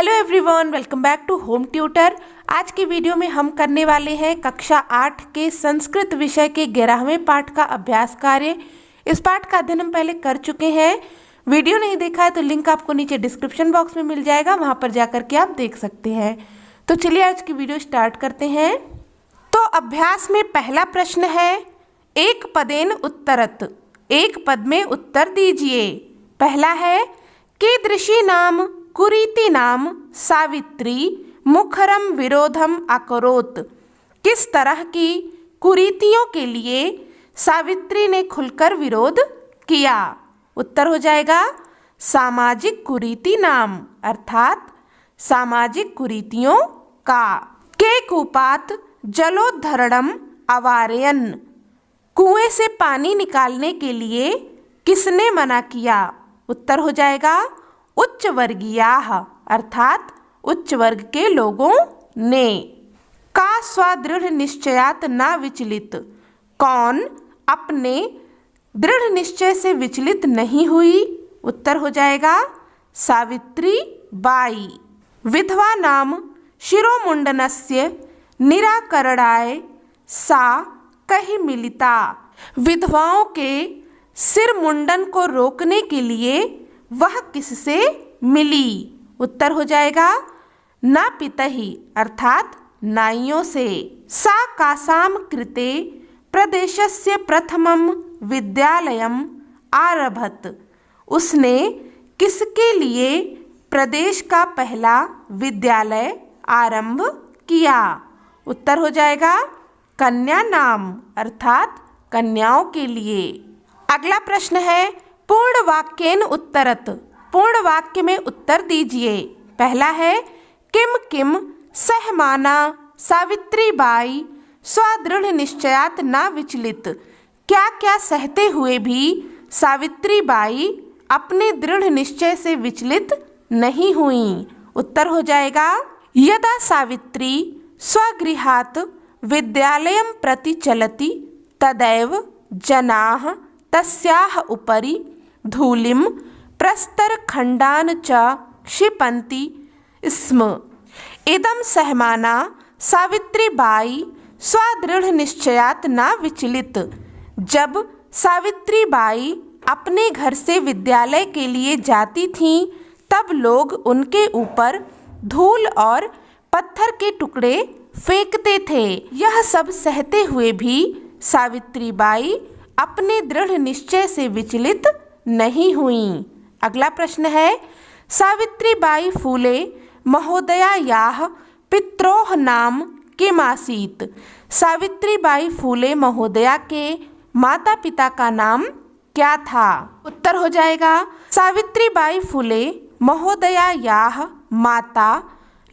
Hello everyone, welcome back to home tutor. आज की video में हम करने वाले हैं कक्षा 8 के संस्कृत विषय के 11वें पाठ का अभ्यास कार्य। इस पाठ का अध्ययन हम पहले कर चुके हैं। वीडियो नहीं देखा है तो लिंक आपको नीचे डिस्क्रिप्शन बॉक्स में मिल जाएगा, वहां पर जाकर के आप देख सकते हैं। तो चलिए आज की वीडियो स्टार्ट करते हैं। तो अभ्यास में पहला प्रश्न है, एक पदेन उत्तरत, एक पद में उत्तर दीजिए। पहला है, कीदृशी नाम कुरीति नाम सावित्री मुखरम विरोधम अकरोत। किस तरह की कुरीतियों के लिए सावित्री ने खुलकर विरोध किया? उत्तर हो जाएगा सामाजिक कुरीति नाम, अर्थात सामाजिक कुरीतियों का। के कूपात जलोद्धरणम अवारयन, कुएं से पानी निकालने के लिए किसने मना किया? उत्तर हो जाएगा उच्च वर्गीयाः, अर्थात उच्च वर्ग के लोगों ने। का स्वदृढ़ निश्चयात न विचलित, कौन अपने दृढ़ निश्चय से विचलित नहीं हुई? उत्तर हो जाएगा सावित्री बाई। विधवा नाम शिरोमुंडनस्य निराकरणाय सा कहीं मिलिता, विधवाओं के सिर मुंडन को रोकने के लिए वह किससे मिली? उत्तर हो जाएगा ना पितहि, अर्थात नाइयों से। सा कासाम कृते प्रदेशस्य प्रथमम विद्यालयम आरभत, उसने किसके लिए प्रदेश का पहला विद्यालय आरंभ किया? उत्तर हो जाएगा कन्या नाम, अर्थात कन्याओं के लिए। अगला प्रश्न है, पूर्ण वाक्येन उत्तरत, पूर्ण वाक्य में उत्तर दीजिए। पहला है, किम किम सहमाना सावित्री बाई स्वदृढ़ निश्चयात न विचलित, क्या क्या सहते हुए भी सावित्री बाई अपने दृढ़ निश्चय से विचलित नहीं हुई? उत्तर हो जाएगा यदा सावित्री स्वगृहात् विद्यालयं प्रति चलति तदैव जनाः तस्याः उपरि धूलिं प्रस्तरखण्डान् च क्षिपन्ति स्म। इदं सहमाना सावित्री बाई स्वदृढ़ निश्चयात न विचलित, जब सावित्री बाई अपने घर से विद्यालय के लिए जाती थीं तब लोग उनके ऊपर धूल और पत्थर के टुकड़े फेंकते थे। यह सब सहते हुए भी सावित्री बाई अपने दृढ़ निश्चय से विचलित नहीं हुई। अगला प्रश्न है, सावित्री बाई फूले महोदयायाः पित्रोः नाम किमासीत्, सावित्री बाई फूले महोदया के माता पिता का नाम क्या था? उत्तर हो जाएगा सावित्री बाई फूले महोदयायाः माता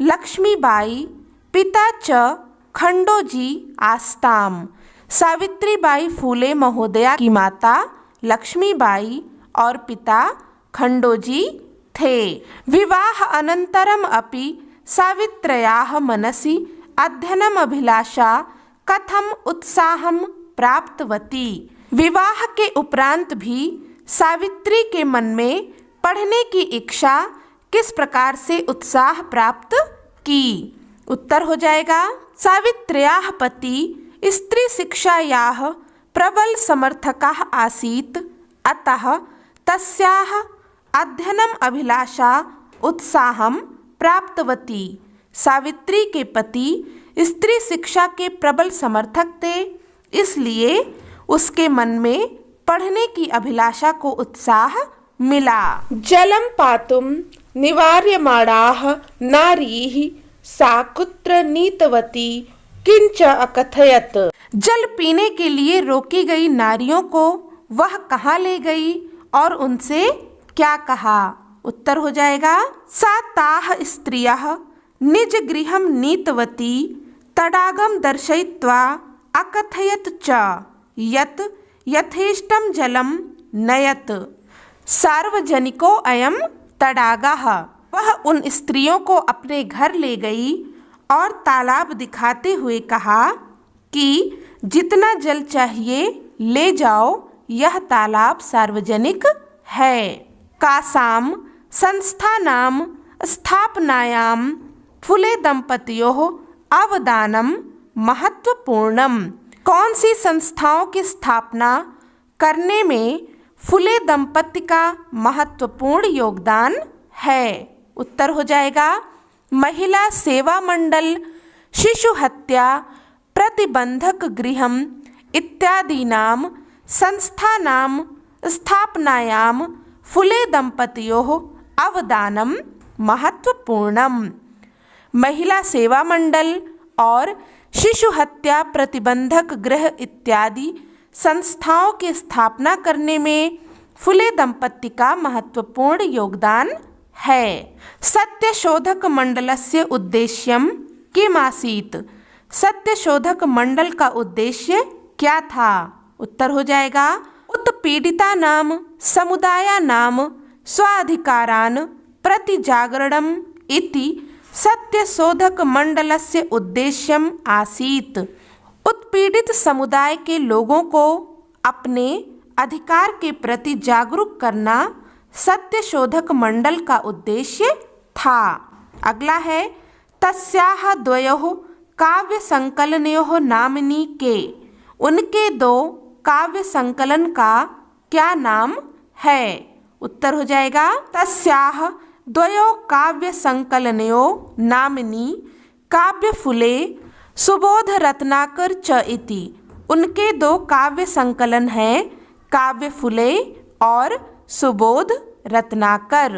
लक्ष्मीबाई पिता च खंडोजी आस्ताम, सावित्री बाई फूले महोदया की माता लक्ष्मीबाई और पिता खंडोजी थे। विवाह अनंतरम अपि सावित्र्याः मनसि अध्ययनम अभिलाषा कथम उत्साहम प्राप्तवती, विवाह के उपरांत भी सावित्री के मन में पढ़ने की इच्छा किस प्रकार से उत्साह प्राप्त की? उत्तर हो जाएगा सावित्र्याः पति स्त्री शिक्षायाः प्रबल समर्थकः आसीत्, अतः तस्याः अध्ययनम अभिलाषा उत्साहम प्राप्तवती, सावित्री के पति स्त्री शिक्षा के प्रबल समर्थक थे, इसलिए उसके मन में पढ़ने की अभिलाषा को उत्साह मिला। जलम पातुम निवार्यमाणाः नारीः सा कुत्र नीतवती किंच अकथयत, जल पीने के लिए रोकी गई नारियों को वह कहाँ ले गई और उनसे क्या कहा? उत्तर हो जाएगा सा ताः स्त्रियः निज गृहं नीतवती तडागम दर्शयित्वा अकथयत च यत् यथेष्टं जलम नयत, सार्वजनिको अयम तडागः, वह उन स्त्रियों को अपने घर ले गई और तालाब दिखाते हुए कहा कि जितना जल चाहिए ले जाओ, यह तालाब सार्वजनिक है। कासाम संस्थानाम स्थापनायां फुले दंपतियों अवदानम महत्वपूर्णम। कौन सी संस्थाओं की स्थापना करने में फुले दंपति का महत्वपूर्ण योगदान है? उत्तर हो जाएगा महिला सेवा मंडल, शिशु हत्या प्रतिबंधक गृहम इत्यादीनां संस्थानां स्थापनायां फुले दंपतियों अवदानम महत्वपूर्णम। महिला सेवा मंडल और शिशु हत्या प्रतिबंधक गृह इत्यादि संस्थाओं की स्थापना करने में फुले दंपति का महत्वपूर्ण योगदान है। सत्यशोधक मंडलस्य उद्देश्यम किमासीत्? सत्यशोधक मंडल का उद्देश्य क्या था? उत्तर हो जाएगा उत्पीड़ितानां समुदायानां स्वाधिकारान् प्रतिजागरणम् इति सत्यशोधक मंडलस्य उद्देश्यम आसीत्। उत्पीड़ित समुदाय के लोगों को अपने अधिकार के प्रति जागरूक करना सत्यशोधक मंडल का उद्देश्य था। अगला है तस्याः द्वयोः काव्य संकलनयोः नाम्नि के। उनके दो काव्य संकलन का क्या नाम है? उत्तर हो जाएगा तस्याः द्वयोः काव्य संकलनयोः नाम्नि काव्यफुले सुबोध रत्नाकर च इति। उनके दो काव्य संकलन हैं काव्यफुले और सुबोध रत्नाकर।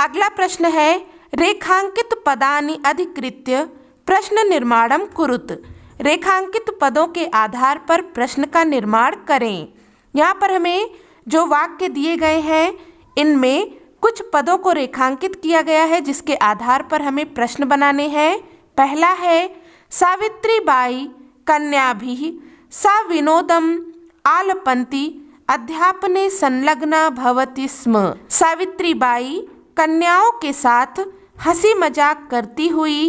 अगला प्रश्न है रेखांकित पदानि अधिकृत्य प्रश्न निर्माणम कुरुत। रेखांकित पदों के आधार पर प्रश्न का निर्माण करें। यहाँ पर हमें जो वाक्य दिए गए हैं इनमें कुछ पदों को रेखांकित किया गया है जिसके आधार पर हमें प्रश्न बनाने हैं। पहला है सावित्रीबाई कन्याभिः सा विनोदम आलपन्ति अध्यापने संलग्ना भवति स्म। सावित्रीबाई कन्याओं के साथ हंसी मजाक करती हुई,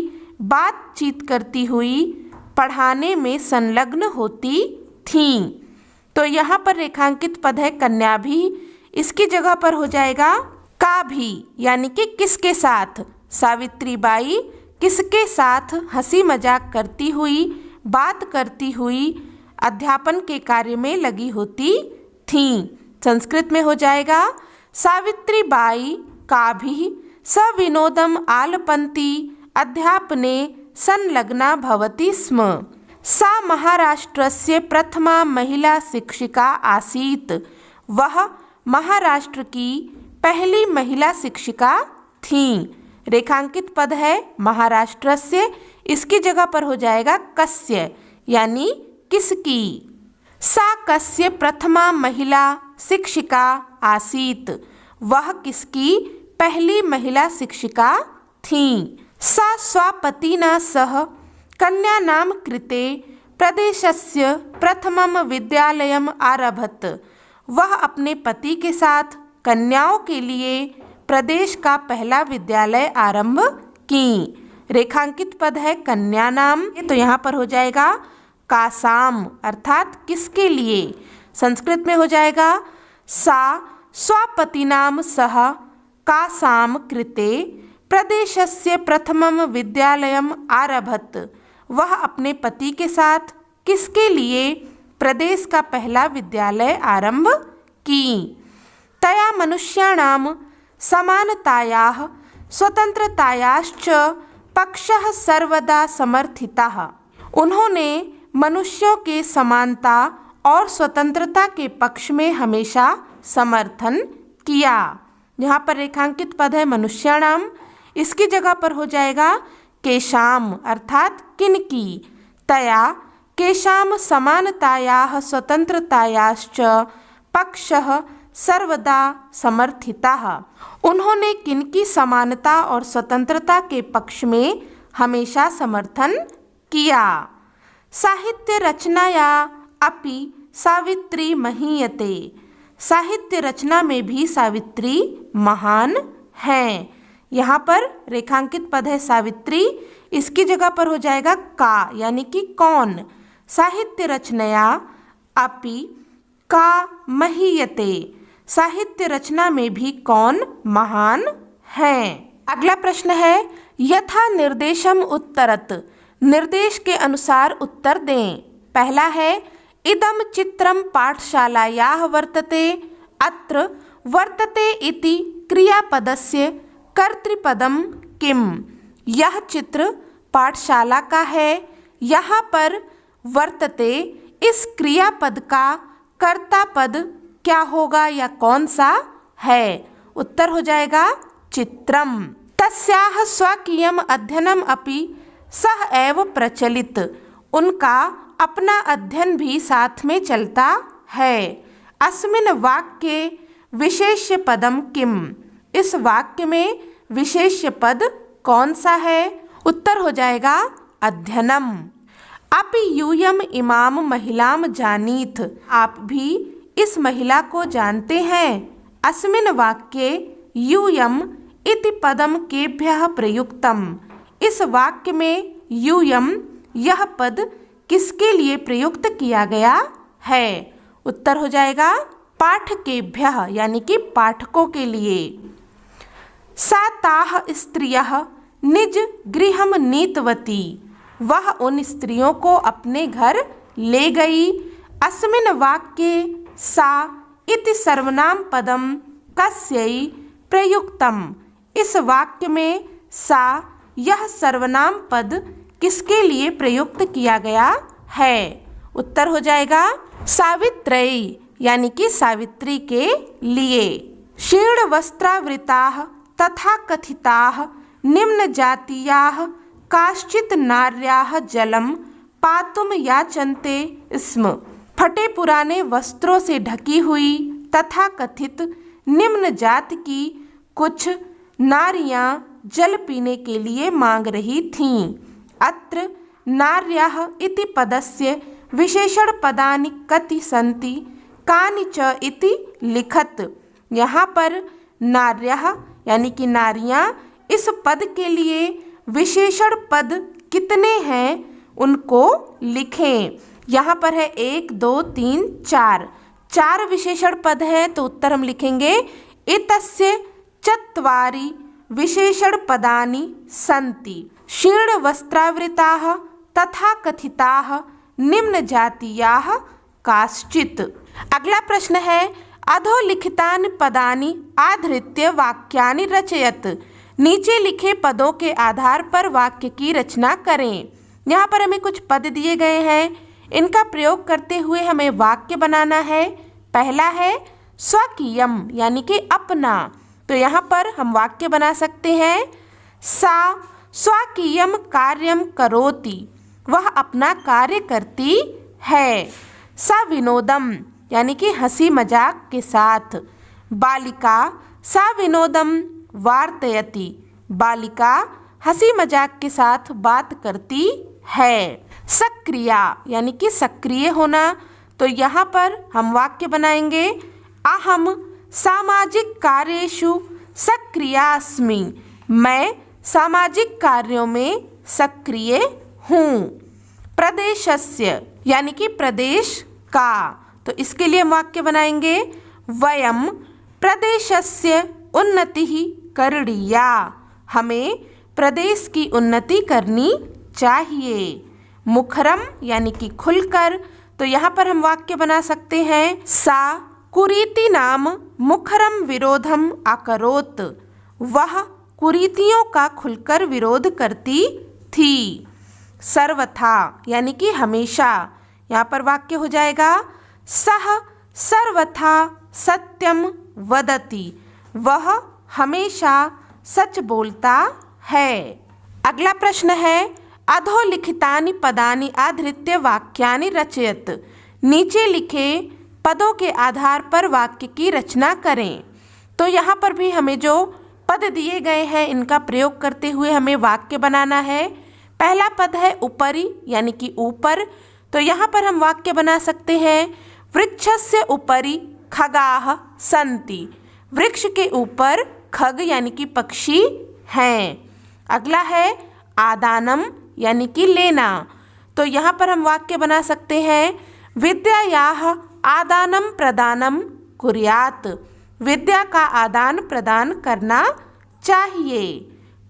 बातचीत करती हुई पढ़ाने में संलग्न होती थीं। तो यहाँ पर रेखांकित पद है कन्या भी, इसकी जगह पर हो जाएगा का भी, यानी कि किसके साथ। सावित्रीबाई किसके साथ हंसी मजाक करती हुई, बात करती हुई अध्यापन के कार्य में लगी होती थीं। संस्कृत में हो जाएगा सावित्रीबाई का भी सविनोदम आलपन्ति अध्यापने संलग्ना भवति स्म। सा महाराष्ट्रस्य प्रथमा महिला शिक्षिका आसीत्। वह महाराष्ट्र की पहली महिला शिक्षिका थीं। रेखांकित पद है महाराष्ट्रस्य, इसकी जगह पर हो जाएगा कस्य, यानी किसकी। सा कस्य प्रथमा महिला शिक्षिका आसीत्। वह किसकी पहली महिला शिक्षिका थीं। सा स्वपतिना सह कन्यानां कृते प्रदेशस्य प्रथमं विद्यालयम् आरभत। वह अपने पति के साथ कन्याओं के लिए प्रदेश का पहला विद्यालय आरंभ की। रेखांकित पद है कन्या नाम, तो यहाँ पर हो जाएगा कासाम, अर्थात किसके लिए। संस्कृत में हो जाएगा सा स्वपतिनां सह कासाम कृते प्रदेशस्य प्रथमं विद्यालयम् आरभत। वह अपने पति के साथ किसके लिए प्रदेश का पहला विद्यालय आरंभ की। तया मनुष्याणां समानतायाः स्वतंत्रतायाश्च पक्षः सर्वदा समर्थितः। उन्होंने मनुष्यों के समानता और स्वतंत्रता के पक्ष में हमेशा समर्थन किया। यहाँ पर रेखांकित पद है मनुष्याणाम, इसकी जगह पर हो जाएगा केशाम, अर्थात किनकी। तया केशाम समानतायाः स्वतंत्रतायाश्च पक्षः सर्वदा समर्थितः। उन्होंने किनकी समानता और स्वतंत्रता के पक्ष में हमेशा समर्थन किया। साहित्य रचनाया अपि सावित्री महीयते। साहित्य रचना में भी सावित्री महान हैं। यहाँ पर रेखांकित पद है सावित्री, इसकी जगह पर हो जाएगा का, यानी कि कौन। साहित्य रचनया अपि का महीयते। साहित्य रचना में भी कौन महान हैं। अगला प्रश्न है यथा निर्देशम उत्तरत, निर्देश के अनुसार उत्तर दें। पहला है इदं चित्रं पाठशालायाः वर्तते, अत्र वर्तते इति क्रियापदस्य कर्तृपदम किम। यह चित्र पाठशाला का है, यहाँ पर वर्तते इस क्रियापद का कर्ता पद क्या होगा या कौन सा है। उत्तर हो जाएगा चित्रम। तस्याः स्वकीयम अध्ययनम अपि सह एव प्रचलित, उनका अपना अध्ययन भी साथ में चलता है। अस्मिन् वाक्ये विशेष्य पदम किम, इस वाक्य में विशेष्य पद कौन सा है। उत्तर हो जाएगा अध्ययनम। अपि यूयम इमाम महिलाम जानीथ, आप भी इस महिला को जानते हैं। अस्मिन् वाक्ये यूयम इति पदम केभ्यः प्रयुक्तम, इस वाक्य में यूयम यह पद किसके लिए प्रयुक्त किया गया है। उत्तर हो जाएगा पाठकेभ्यः यानी कि पाठकों के लिए। सा ताः स्त्रियः निज गृहं नीतवती, वह उन स्त्रियों को अपने घर ले गई। अस्मिन् वाक्ये सा इति सर्वनाम पदम कस्यै प्रयुक्तम, इस वाक्य में सा यह सर्वनाम पद किसके लिए प्रयुक्त किया गया है। उत्तर हो जाएगा सावित्रई यानी कि सावित्री के लिए। शीर्ण वस्त्रावृताः तथा कथिताः निम्न जातीयाः काश्चित् नार्याः जलम पातुम याचन्ते स्म, फटे पुराने वस्त्रों से ढकी हुई तथा कथित निम्न जाति की कुछ नारियां जल पीने के लिए मांग रही थीं। अत्र नार्याः इति पदस्य विशेषण पदानि कति सन्ति कानि च इति लिखत, यहाँ पर नार्याः यानी कि नारियां इस पद के लिए विशेषण पद कितने हैं उनको लिखें। यहाँ पर है 1 2 3 4, 4 विशेषण पद हैं तो उत्तर हम लिखेंगे एतस्य चत्वारि विशेषण पदानि सन्ति शीर्ण वस्त्रावृताः तथा कथिताः निम्न जातीयाः काश्चित्। अगला प्रश्न है अधोलिखितानि पदानि आधृत्य वाक्यानि रचयत, नीचे लिखे पदों के आधार पर वाक्य की रचना करें। यहाँ पर हमें कुछ पद दिए गए हैं, इनका प्रयोग करते हुए हमें वाक्य बनाना है। पहला है स्वकीयम यानी कि अपना, तो यहाँ पर हम वाक्य बना सकते हैं सा स्वकीयम कार्यम करोति, वह अपना कार्य करती है। सा विनोदम यानी कि हंसी मजाक के साथ। बालिका सा विनोदम वार्तयति, बालिका हंसी मजाक के साथ बात करती है। सक्रिया यानी कि सक्रिय होना, तो यहाँ पर हम वाक्य बनाएंगे अहम सामाजिक कार्येषु सक्रियास्मि, मैं सामाजिक कार्यों में सक्रिय हूँ। प्रदेशस्य यानी कि प्रदेश का, तो इसके लिए हम वाक्य बनाएंगे वयम प्रदेशस्य उन्नतिः करणीया, हमें प्रदेश की उन्नति करनी चाहिए। मुखरम यानी कि खुलकर, तो यहाँ पर हम वाक्य बना सकते हैं सा कुरीति नाम मुखरम विरोधम अकरोत्, वह कुरीतियों का खुलकर विरोध करती थी। सर्वथा यानी कि हमेशा, यहाँ पर वाक्य हो जाएगा सह सर्वथा सत्यम वदति, वह हमेशा सच बोलता है। अगला प्रश्न है अधोलिखितानि पदानि आधृत्य वाक्यानि रचयत, नीचे लिखे पदों के आधार पर वाक्य की रचना करें। तो यहाँ पर भी हमें जो पद दिए गए हैं इनका प्रयोग करते हुए हमें वाक्य बनाना है। पहला पद है उपरि यानी कि ऊपर, तो यहाँ पर हम वाक्य बना सकते हैं वृक्षस्य उपरि खगाः सन्ति, वृक्ष के ऊपर खग यानी कि पक्षी हैं। अगला है आदानम यानी कि लेना, तो यहाँ पर हम वाक्य बना सकते हैं विद्यायाः आदानम प्रदानम कुर्यात्, विद्या का आदान प्रदान करना चाहिए।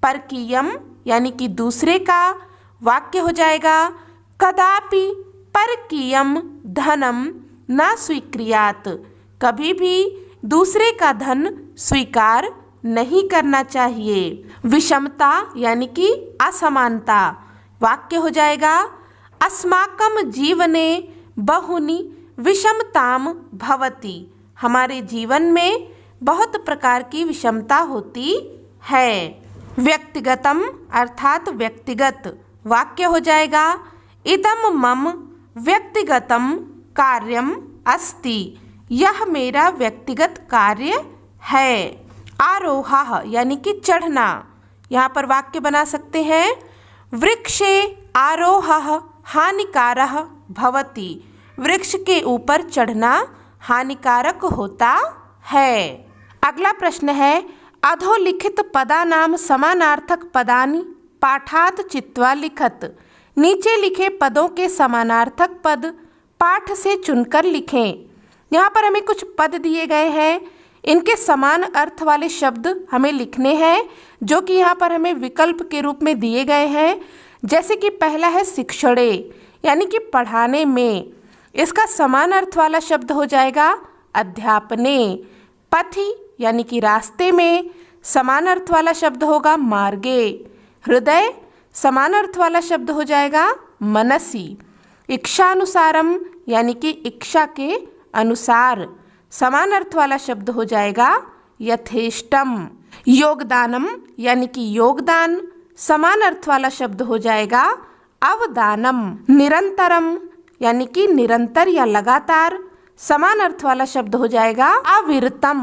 परकीयम यानी कि दूसरे का। वाक्य हो जाएगा कदापि परकीयम धनम न स्वीक्रियात्, कभी भी दूसरे का धन स्वीकार नहीं करना चाहिए। विषमता यानी कि असमानता। वाक्य हो जाएगा अस्माकं जीवने बहुनि विषमताम भवति, हमारे जीवन में बहुत प्रकार की विषमता होती है। व्यक्तिगतम अर्थात व्यक्तिगत। वाक्य हो जाएगा इदं मम व्यक्तिगतम कार्यम अस्ति, यह मेरा व्यक्तिगत कार्य है। आरोहः यानी कि चढ़ना। यहाँ पर वाक्य बना सकते हैं वृक्षे आरोहः हानिकारः भवति, वृक्ष के ऊपर चढ़ना हानिकारक होता है। अगला प्रश्न है अधोलिखित पदानाम समानार्थक पदानि पाठात् चित्वा लिखत, नीचे लिखे पदों के समानार्थक पद पाठ से चुनकर लिखें। यहाँ पर हमें कुछ पद दिए गए हैं, इनके समान अर्थ वाले शब्द हमें लिखने हैं, जो कि यहाँ पर हमें विकल्प के रूप में दिए गए हैं। जैसे कि पहला है शिक्षणे यानी कि पढ़ाने में, इसका समान अर्थ वाला शब्द हो जाएगा अध्यापने। पथि यानी कि रास्ते में, समान अर्थ वाला शब्द होगा मार्गे। हृदय समान अर्थ वाला शब्द हो जाएगा मनसि। इच्छानुसारम यानी कि इच्छा के अनुसार, समान अर्थ वाला शब्द हो जाएगा यथेष्टम। योगदानम यानी कि योगदान, समान अर्थ वाला शब्द हो जाएगा अवदानम। निरंतरम यानी कि निरंतर या लगातार, समान अर्थ वाला शब्द हो जाएगा अविरतम।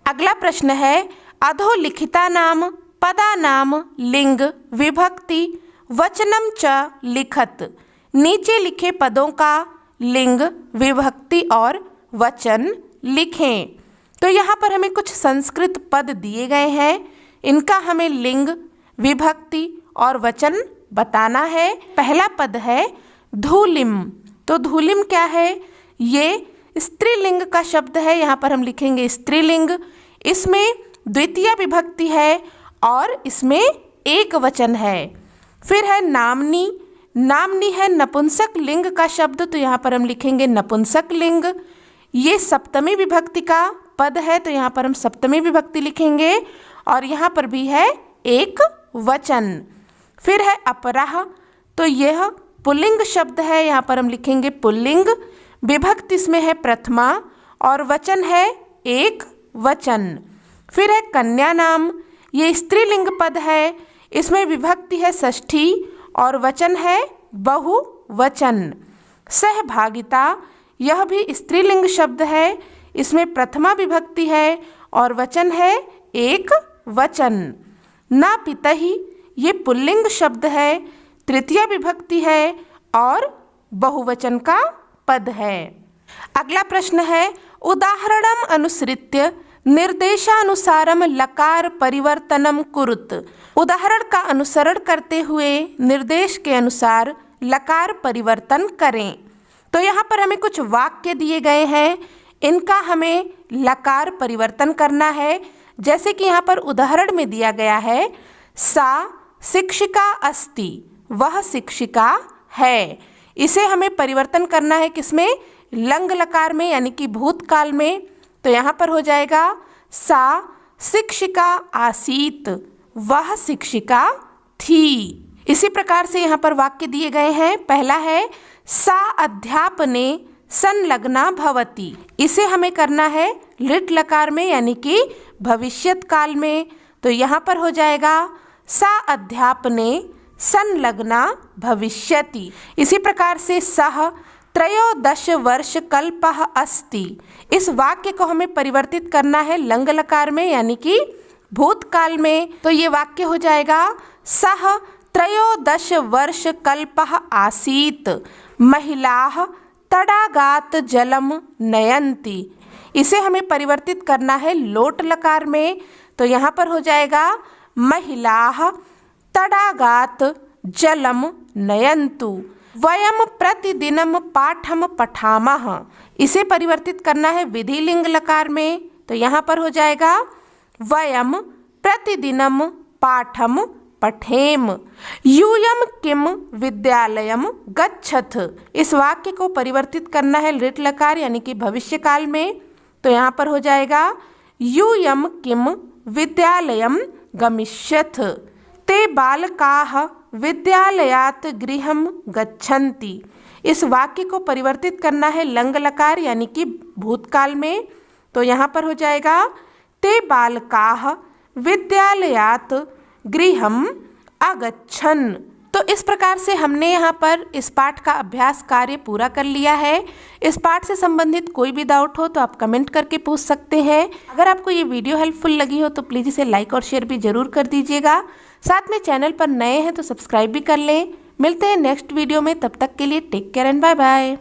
अगला प्रश्न है अधोलिखिता नाम पदा नाम लिंग विभक्ति वचनम च लिखत, नीचे लिखे पदों का लिंग विभक्ति और वचन लिखें। तो यहाँ पर हमें कुछ संस्कृत पद दिए गए हैं, इनका हमें लिंग विभक्ति और वचन बताना है। पहला पद है धूलिम। तो धूलिम क्या है? ये स्त्रीलिंग का शब्द है, यहाँ पर हम लिखेंगे स्त्रीलिंग। इसमें द्वितीय विभक्ति है और इसमें एक वचन है। फिर है नामनी। नामनी है नपुंसक लिंग का शब्द, तो यहाँ पर हम लिखेंगे नपुंसक लिंग। ये सप्तमी विभक्ति का पद है, तो यहाँ पर हम सप्तमी विभक्ति लिखेंगे और यहाँ पर भी है एक वचन। फिर है अपराह, तो यह पुल्लिंग शब्द है, यहाँ पर हम लिखेंगे पुल्लिंग। विभक्ति इसमें है प्रथमा और वचन है एक वचन। फिर है कन्या नाम, ये स्त्रीलिंग पद है, इसमें विभक्ति है षष्ठी और वचन है बहुवचन। सहभागिता, यह भी स्त्रीलिंग शब्द है, इसमें प्रथमा विभक्ति है और वचन है एक वचन। नापितहि, ये पुल्लिंग शब्द है, तृतीय विभक्ति है और बहुवचन का पद है। अगला प्रश्न है उदाहरणम अनुसृत्य निर्देशानुसारम लकार परिवर्तनम कुरुत, उदाहरण का अनुसरण करते हुए निर्देश के अनुसार लकार परिवर्तन करें। तो यहाँ पर हमें कुछ वाक्य दिए गए हैं, इनका हमें लकार परिवर्तन करना है। जैसे कि यहाँ पर उदाहरण में दिया गया है सा शिक्षिका अस्ति, वह शिक्षिका है। इसे हमें परिवर्तन करना है किसमें? लंग लकार में यानी कि भूतकाल में। तो यहाँ पर हो जाएगा सा शिक्षिका आसीत, वह शिक्षिका थी। इसी प्रकार से यहाँ पर वाक्य दिए गए हैं। पहला है सा अध्यापने संलग्ना भवति, इसे हमें करना है लिट लकार में यानी कि भविष्यत काल में। तो यहाँ पर हो जाएगा सा अध्यापने संलग्ना भविष्यति। इसी प्रकार से सह त्रयोदश वर्ष कल्पः अस्ति, इस वाक्य को हमें परिवर्तित करना है लंग लकार में यानी कि भूतकाल में। तो ये वाक्य हो जाएगा सह त्रयोदश वर्ष कल्पः आसीत महिलाः तडागात जलम नयन्ति, इसे हमें परिवर्तित करना है लोट लकार में। तो यहाँ पर हो जाएगा महिलाः तडागात जलम नयन्तु वयम प्रतिदिनम पाठम पठामः, इसे परिवर्तित करना है विधिलिंग लकार में। तो यहाँ पर हो जाएगा वयम प्रतिदिनम पाठम पठेम। यूयम किम विद्यालयम गच्छथ। इस वाक्य को परिवर्तित करना है लिट लकार यानी कि भविष्य काल में, तो यहाँ पर हो जाएगा यूयम किम विद्यालयम गमिष्यथ। ते बालकाः विद्यालयात् गृहं गच्छन्ति। इस वाक्य को परिवर्तित करना है लंग लकार यानी कि भूतकाल में, तो यहाँ पर हो जाएगा ते बालकाः विद्यालयात् गृहं अगच्छन्। तो इस प्रकार से हमने यहाँ पर इस पाठ का अभ्यास कार्य पूरा कर लिया है। इस पाठ से संबंधित कोई भी डाउट हो तो आप कमेंट करके पूछ सकते हैं। अगर आपको ये वीडियो हेल्पफुल लगी हो तो प्लीज़ इसे लाइक और शेयर भी ज़रूर कर दीजिएगा। साथ में चैनल पर नए हैं तो सब्सक्राइब भी कर लें। मिलते हैं नेक्स्ट वीडियो में, तब तक के लिए take care and bye bye.